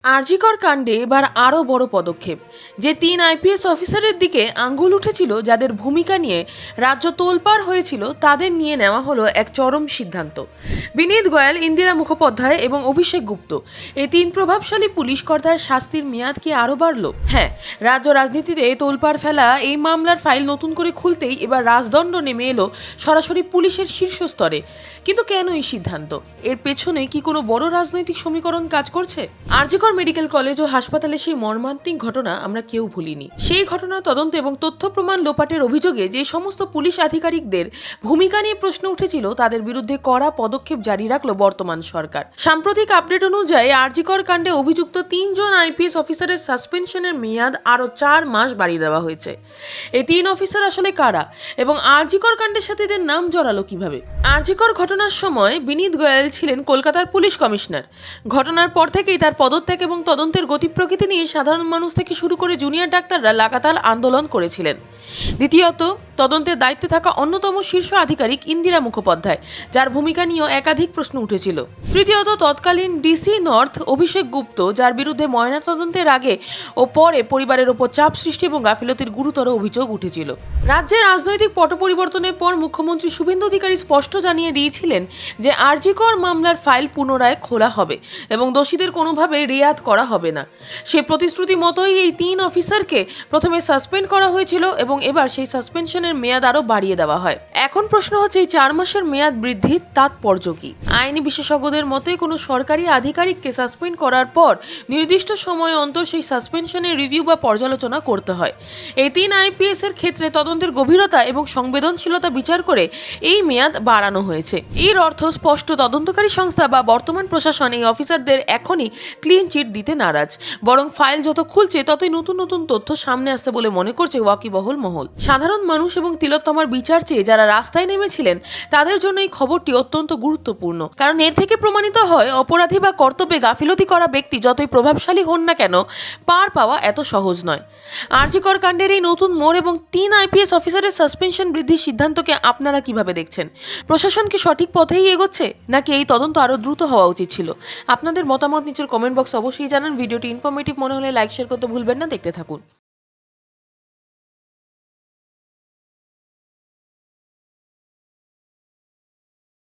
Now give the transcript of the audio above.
আরজিকর কাণ্ডে এবার আরও বড় পদক্ষেপ। যে 3 আইপিএস অফিসারের দিকে আঙ্গুল উঠেছিল, যাদের ভূমিকা নিয়ে রাজ্য তোলপাড় হয়েছিল, তাদের নিয়ে নেওয়া হলো এক চরম সিদ্ধান্ত। বিনীত গোয়েল, ইন্দিরা মুখোপাধ্যায় এবং অভিষেক গুপ্ত, এই 3 প্রভাবশালী পুলিশ কর্তার শাস্তির মেয়াদ কি আরও বাড়ল? হ্যাঁ, রাজ্য রাজনীতিতে তোলপাড় ফেলা এই মামলার ফাইল নতুন করে খুলতেই এবার রাজদণ্ড নেমে এলো সরাসরি পুলিশের শীর্ষস্তরে। কিন্তু কেন এই সিদ্ধান্ত? এর পেছনে কি কোনো বড় রাজনৈতিক সমীকরণ কাজ করছে? আরজিকর মেডিকেল কলেজ ও হাসপাতালে সেই মর্মান্তিক ঘটনা আমরা কেউ ভুলিনি। সেই ঘটনার তদন্ত এবং তথ্য প্রমাণ লোপাটের অভিযোগে যে সমস্ত পুলিশ আধিকারিকদের ভূমিকা নিয়ে প্রশ্ন উঠেছিল, তাদের বিরুদ্ধে কড়া পদক্ষেপ জারি রাখলো বর্তমান সরকার। সাম্প্রতিক আপডেট অনুযায়ী আরজিকর কাণ্ডে অভিযুক্ত 3 জন আইপিএস অফিসারের সাসপেনশনের মেয়াদ আরও 4 মাস বাড়িয়ে দেওয়া হয়েছে। এই 3 অফিসার আসলে কারা এবং আরজিকর কাণ্ডের সাথে এদের নাম জড়ালো কিভাবে? আরজিকর ঘটনার সময় বিনীত গোয়েল ছিলেন কলকাতার পুলিশ কমিশনার। ঘটনার পর থেকেই তার পদত্যাগ এবং তদন্তের গতি প্রকৃতি নিয়ে সাধারণ মানুষ থেকে শুরু করে জুনিয়র ডাক্তাররা লাগাতার আন্দোলন করেছিলেন। দ্বিতীয়ত, তদন্তের দায়িত্বে থাকা অন্যতম শীর্ষ আধিকারিক ইন্দিরা মুখোপাধ্যায়, যার ভূমিকা নিয়েও একাধিক প্রশ্ন উঠেছিল। তৃতীয়ত, তৎকালীন ডিসি নর্থ অভিষেক গুপ্ত, যার বিরুদ্ধে ময়নাতদন্তের আগে ও পরে পরিবারের ওপর চাপ সৃষ্টি এবং গাফিলতির গুরুতর অভিযোগ উঠেছিল। রাজ্যের রাজনৈতিক পট পরিবর্তনের পর মুখ্যমন্ত্রী শুভেন্দু অধিকারী স্পষ্ট জানিয়ে দিয়েছিলেন যে আরজিকর মামলার ফাইল পুনরায় খোলা হবে এবং দোষীদের কোনোভাবে রেয়াত করা হবে না। সেই প্রতিশ্রুতি মতোই এই 3 অফিসারকে প্রথমে সাসপেন্ড করা হয়েছিল এবং এবার সেই সাসপেনশনের মেয়াদ আরও বাড়িয়ে দেওয়া হয়। এখন প্রশ্ন হচ্ছে, এই 4 মাসের মেয়াদ বৃদ্ধির তাৎপর্য কি? আইনি বিশেষজ্ঞদের মতে, কোনো সরকারি আধিকারিককে সাসপেন্ড করার পর নির্দিষ্ট সময় অন্তর সেই সাসপেনশনের রিভিউ বা পর্যালোচনা করতে হয়। এই 3 আইপিএস এর ক্ষেত্রে তদন্তের গভীরতা এবং সংবেদনশীলতা বিচার করে এই মেয়াদ বাড়ানো হয়েছে। এর অর্থ স্পষ্ট, তদন্তকারী সংস্থা বা বর্তমান প্রশাসন এই অফিসারদের এখনই ক্লিন চিট দিতে নারাজ। বরং ফাইল যত খুলছে ততই নতুন নতুন তথ্য সামনে আসছে বলে মনে করছে ওয়াকিবহল মহল। সাধারণ মানুষ এবং তিলোত্তমার বিচার চেয়ে যারা রাস্তায় নেমেছিলেন, তাদের জন্য এই খবরটি অত্যন্ত গুরুত্বপূর্ণ। কারণ এর থেকে প্রমাণিত হয়, অপরাধী বা কর্তব্যে গাফিলতি করা ব্যক্তি যতই প্রভাবশালী হন না কেন, পার পাওয়া এত সহজ নয়। আরজিকর কাণ্ডের এই নতুন মোড় এবং 3 আইপিএস অফিসারের সাসপেনশন বৃদ্ধির সিদ্ধান্তকে আপনারা কিভাবে দেখছেন? প্রশাসন কি সঠিক পথেই এগোচ্ছে, নাকি এই তদন্ত আরও দ্রুত হওয়া উচিত ছিল? আপনাদের মতামত নিচের কমেন্ট বক্সে অবশ্যই জানান। ভিডিওটি ইনফরমেটিভ মনে হলে লাইক শেয়ার করতে ভুলবেন না। দেখতে থাকুন।